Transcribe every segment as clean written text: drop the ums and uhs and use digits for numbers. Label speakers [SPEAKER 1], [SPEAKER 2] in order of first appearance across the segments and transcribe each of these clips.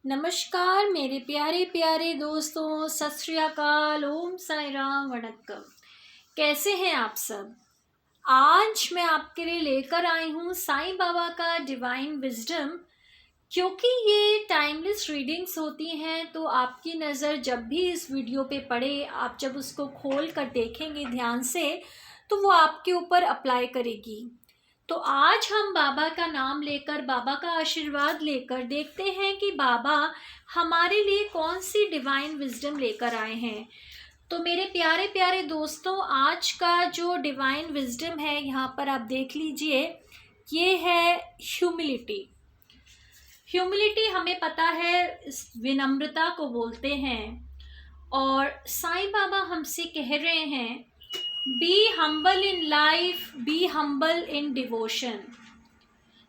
[SPEAKER 1] नमस्कार मेरे प्यारे प्यारे दोस्तों, सत श्री अकाल, ओम साई राम, वणक्कम। कैसे हैं आप सब। आज मैं आपके लिए लेकर आई हूँ साईं बाबा का डिवाइन विजडम। क्योंकि ये टाइमलेस रीडिंग्स होती हैं तो आपकी नज़र जब भी इस वीडियो पे पड़े, आप जब उसको खोल कर देखेंगे ध्यान से तो वो आपके ऊपर अप्लाई करेगी। तो आज हम बाबा का नाम लेकर, बाबा का आशीर्वाद लेकर देखते हैं कि बाबा हमारे लिए कौन सी डिवाइन विजडम लेकर आए हैं। तो मेरे प्यारे प्यारे दोस्तों, आज का जो डिवाइन विजडम है यहाँ पर आप देख लीजिए, ये है ह्यूमिलिटी। ह्यूमिलिटी हमें पता है इस विनम्रता को बोलते हैं, और साईं बाबा हमसे कह रहे हैं be humble in life, be humble in devotion.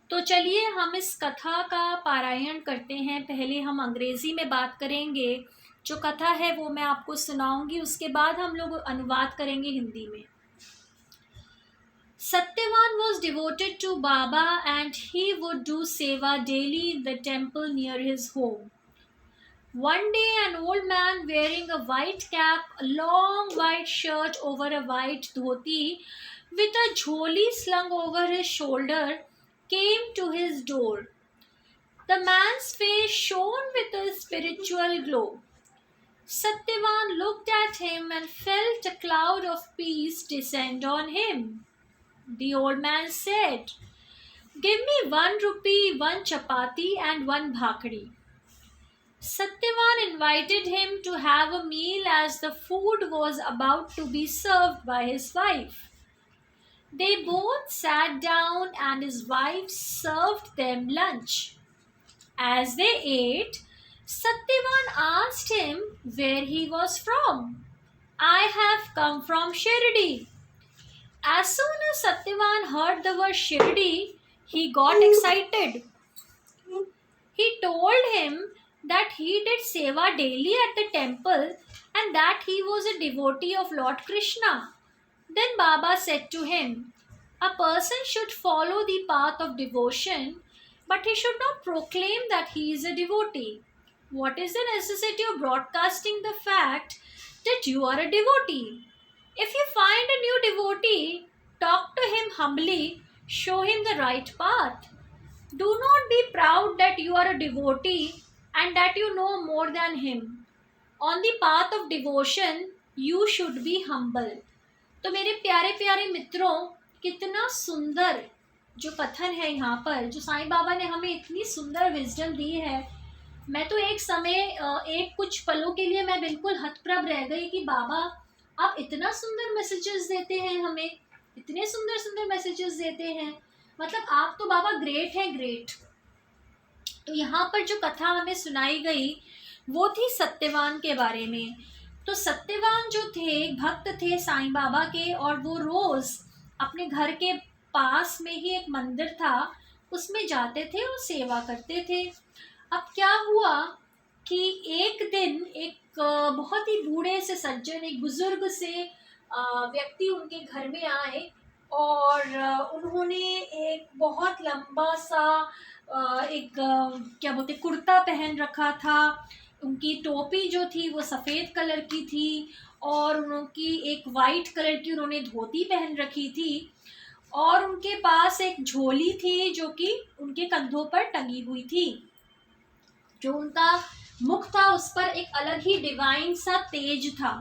[SPEAKER 1] तो चलिए हम इस कथा का पारायण करते हैं। पहले हम अंग्रेजी में बात करेंगे, जो कथा है वो मैं आपको सुनाऊंगी, उसके बाद हम लोग अनुवाद करेंगे हिंदी में। Satyavan was devoted to Baba and he would do seva daily in the temple near his home. One day, an old man wearing a white cap, a long white shirt over a white dhoti, with a jholi slung over his shoulder, came to his door. The man's face shone with a spiritual glow. Satyavan looked at him and felt a cloud of peace descend on him. The old man said, "Give me 1 rupee, 1 chapati and 1 bhakri." Satyavan invited him to have a meal as the food was about to be served by his wife. They both sat down and his wife served them lunch. As they ate, Satyavan asked him where he was from. "I have come from Shirdi." As soon as Satyavan heard the word Shirdi, he got excited. He told him that he did seva daily at the temple and that he was a devotee of Lord Krishna. Then Baba said to him, "A person should follow the path of devotion, but he should not proclaim that he is a devotee. What is the necessity of broadcasting the fact that you are a devotee? If you find a new devotee, talk to him humbly, show him the right path. Do not be proud that you are a devotee and that you know more than him. On the path of devotion, you should be humble." तो मेरे प्यारे प्यारे मित्रों, कितना सुंदर जो कथन है यहाँ पर, जो साईं बाबा ने हमें इतनी सुंदर विजडम दी है। मैं तो एक समय, एक कुछ पलों के लिए मैं बिल्कुल हतप्रभ रह गई कि बाबा आप इतना सुंदर मैसेजेस देते हैं, हमें इतने सुंदर सुंदर मैसेजेस देते हैं। मतलब आप तो बाबा ग्रेट हैं, ग्रेट। तो यहाँ पर जो कथा हमें सुनाई गई वो थी सत्यवान के बारे में। तो सत्यवान जो थे, भक्त थे साईं बाबा के, और वो रोज अपने घर के पास में ही एक मंदिर था, उसमें जाते थे और सेवा करते थे। अब क्या हुआ कि एक दिन एक बहुत ही बूढ़े से सज्जन, एक बुजुर्ग से व्यक्ति उनके घर में आए, और उन्होंने एक बहुत लंबा सा क्या बोलते, कुर्ता पहन रखा था। उनकी टोपी जो थी वो सफ़ेद कलर की थी, और उनकी एक वाइट कलर की उन्होंने धोती पहन रखी थी, और उनके पास एक झोली थी जो कि उनके कंधों पर टंगी हुई थी। जो उनका मुख था उस पर एक अलग ही डिवाइन सा तेज था।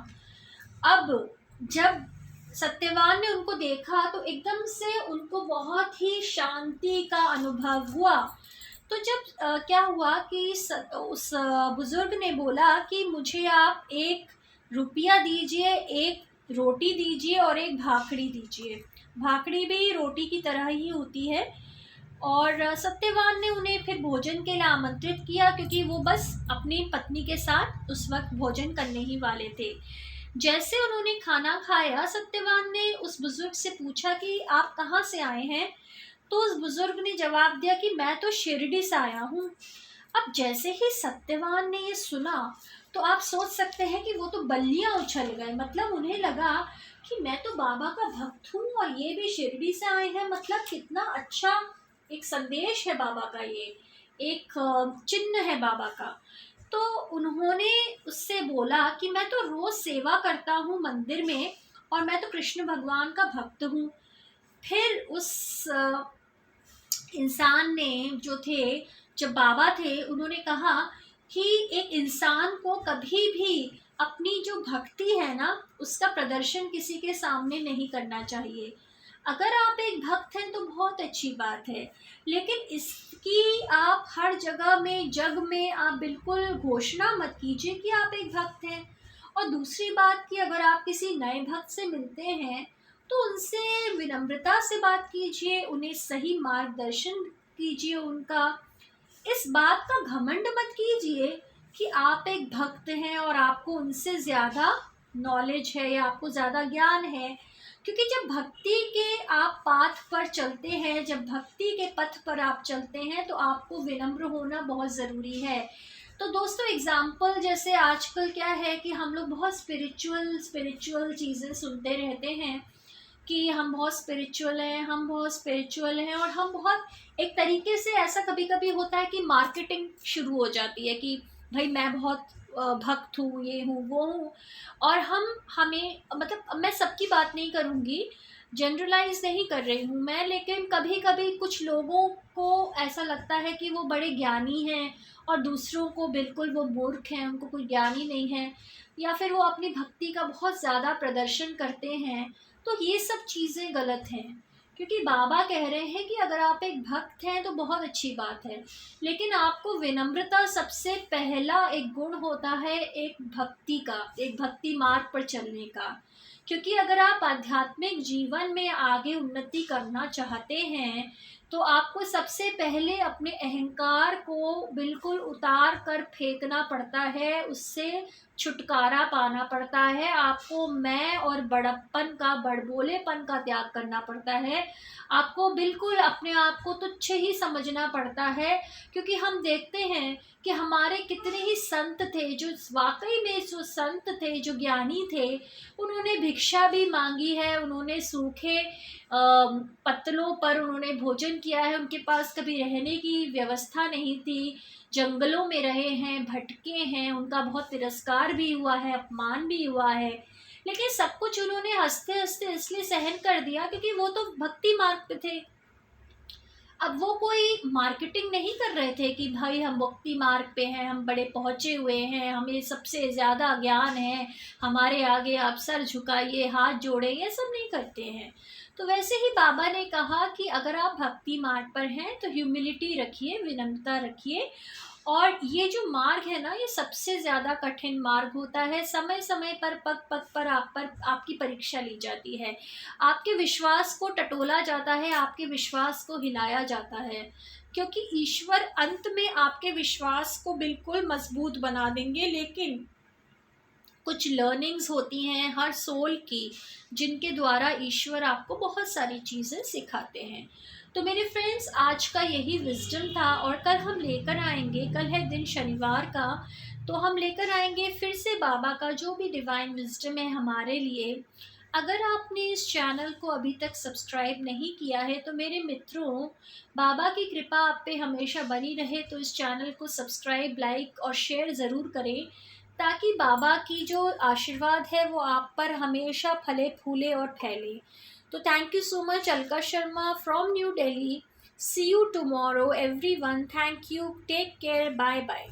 [SPEAKER 1] अब जब सत्यवान ने उनको देखा तो एकदम से उनको बहुत ही शांति का अनुभव हुआ। तो जब क्या हुआ कि उस बुजुर्ग ने बोला कि मुझे आप 1 रुपया दीजिए, 1 रोटी दीजिए और 1 भाखड़ी दीजिए। भाखड़ी भी रोटी की तरह ही होती है। और सत्यवान ने उन्हें फिर भोजन के लिए आमंत्रित किया, क्योंकि वो बस अपनी पत्नी के साथ उस वक्त भोजन करने ही वाले थे। जैसे उन्होंने खाना खाया, सत्यवान ने उस बुजुर्ग से पूछा कि आप कहाँ से आए हैं। तो उस बुजुर्ग ने जवाब दिया कि मैं तो शिरडी से आया हूँ। अब जैसे ही सत्यवान ने ये सुना तो आप सोच सकते हैं कि वो तो बल्लियाँ उछल गए। मतलब उन्हें लगा कि मैं तो बाबा का भक्त हूँ और ये भी शिरडी से आए हैं, मतलब कितना अच्छा एक संदेश है बाबा का ये, एक चिन्ह है बाबा का। तो उन्होंने उससे बोला कि मैं तो रोज़ सेवा करता हूँ मंदिर में और मैं तो कृष्ण भगवान का भक्त हूँ। फिर उस इंसान ने जो थे, जब बाबा थे, उन्होंने कहा कि एक इंसान को कभी भी अपनी जो भक्ति है ना उसका प्रदर्शन किसी के सामने नहीं करना चाहिए। अगर आप एक भक्त हैं तो बहुत अच्छी बात है, लेकिन इसकी आप हर जगह में जग में आप बिल्कुल घोषणा मत कीजिए कि आप एक भक्त हैं। और दूसरी बात कि अगर आप किसी नए भक्त से मिलते हैं तो उनसे विनम्रता से बात कीजिए, उन्हें सही मार्गदर्शन कीजिए उनका। इस बात का घमंड मत कीजिए कि आप एक भक्त हैं और आपको उनसे ज़्यादा नॉलेज है या आपको ज़्यादा ज्ञान है। क्योंकि जब भक्ति के आप पाथ पर चलते हैं, जब भक्ति के पथ पर आप चलते हैं, तो आपको विनम्र होना बहुत ज़रूरी है। तो दोस्तों, एग्जाम्पल जैसे आजकल क्या है कि हम लोग बहुत स्पिरिचुअल स्पिरिचुअल चीज़ें सुनते रहते हैं कि हम बहुत स्पिरिचुअल हैं, हम बहुत स्पिरिचुअल हैं, और हम बहुत एक तरीके से ऐसा कभी कभी होता है कि मार्केटिंग शुरू हो जाती है कि भाई मैं बहुत भक्त हूँ, ये हूँ वो हूँ। और हमें मतलब मैं सबकी बात नहीं करूँगी, जनरलाइज नहीं कर रही हूँ मैं, लेकिन कभी कभी कुछ लोगों को ऐसा लगता है कि वो बड़े ज्ञानी हैं और दूसरों को बिल्कुल वो मूर्ख हैं, उनको कोई ज्ञान ही नहीं है, या फिर वो अपनी भक्ति का बहुत ज़्यादा प्रदर्शन करते हैं। तो ये सब चीज़ें गलत हैं, क्योंकि बाबा कह रहे हैं कि अगर आप एक भक्त हैं तो बहुत अच्छी बात है, लेकिन आपको विनम्रता सबसे पहला एक गुण होता है एक भक्ति का, एक भक्ति मार्ग पर चलने का। क्योंकि अगर आप आध्यात्मिक जीवन में आगे उन्नति करना चाहते हैं तो आपको सबसे पहले अपने अहंकार को बिल्कुल उतार कर फेंकना पड़ता है, उससे छुटकारा पाना पड़ता है। आपको मैं और बड़प्पन का, बड़बोलेपन का त्याग करना पड़ता है। आपको बिल्कुल अपने आप को तुच्छ ही समझना पड़ता है। क्योंकि हम देखते हैं कि हमारे कितने ही संत थे जो वाकई में जो संत थे, जो ज्ञानी थे, उन्होंने भिक्षा भी मांगी है, उन्होंने सूखे पत्तलों पर उन्होंने भोजन किया है, उनके पास कभी रहने की व्यवस्था नहीं थी, जंगलों में रहे हैं, भटके हैं, उनका बहुत तिरस्कार भी हुआ है, अपमान भी हुआ है, लेकिन सब कुछ उन्होंने हंसते हंसते इसलिए सहन कर दिया क्योंकि वो तो भक्ति मार्ग पे थे। अब वो कोई मार्केटिंग नहीं कर रहे थे कि भाई हम भक्ति मार्ग पे हैं, हम बड़े पहुँचे हुए हैं, हमें सबसे ज़्यादा ज्ञान है, हमारे आगे आप सर झुकाइए, हाथ जोड़े, ये सब नहीं करते हैं। तो वैसे ही बाबा ने कहा कि अगर आप भक्ति मार्ग पर हैं तो ह्यूमिलिटी रखिए, विनम्रता रखिए। और ये जो मार्ग है ना, ये सबसे ज़्यादा कठिन मार्ग होता है। समय समय पर, पग पग पर आपकी परीक्षा ली जाती है, आपके विश्वास को टटोला जाता है, आपके विश्वास को हिलाया जाता है, क्योंकि ईश्वर अंत में आपके विश्वास को बिल्कुल मजबूत बना देंगे। लेकिन कुछ लर्निंग्स होती हैं हर सोल की, जिनके द्वारा ईश्वर आपको बहुत सारी चीज़ें सिखाते हैं। तो मेरे फ्रेंड्स, आज का यही विजडम था, और कल हम लेकर आएंगे, कल है दिन शनिवार का, तो हम लेकर आएंगे फिर से बाबा का जो भी डिवाइन विजडम है हमारे लिए। अगर आपने इस चैनल को अभी तक सब्सक्राइब नहीं किया है तो मेरे मित्रों, बाबा की कृपा आप पे हमेशा बनी रहे, तो इस चैनल को सब्सक्राइब, लाइक और शेयर ज़रूर करें, ताकि बाबा की जो आशीर्वाद है वो आप पर हमेशा फले फूले और फैले। तो thank you so much, Alka Sharma from New Delhi. See you tomorrow everyone. Thank you, take care, bye bye.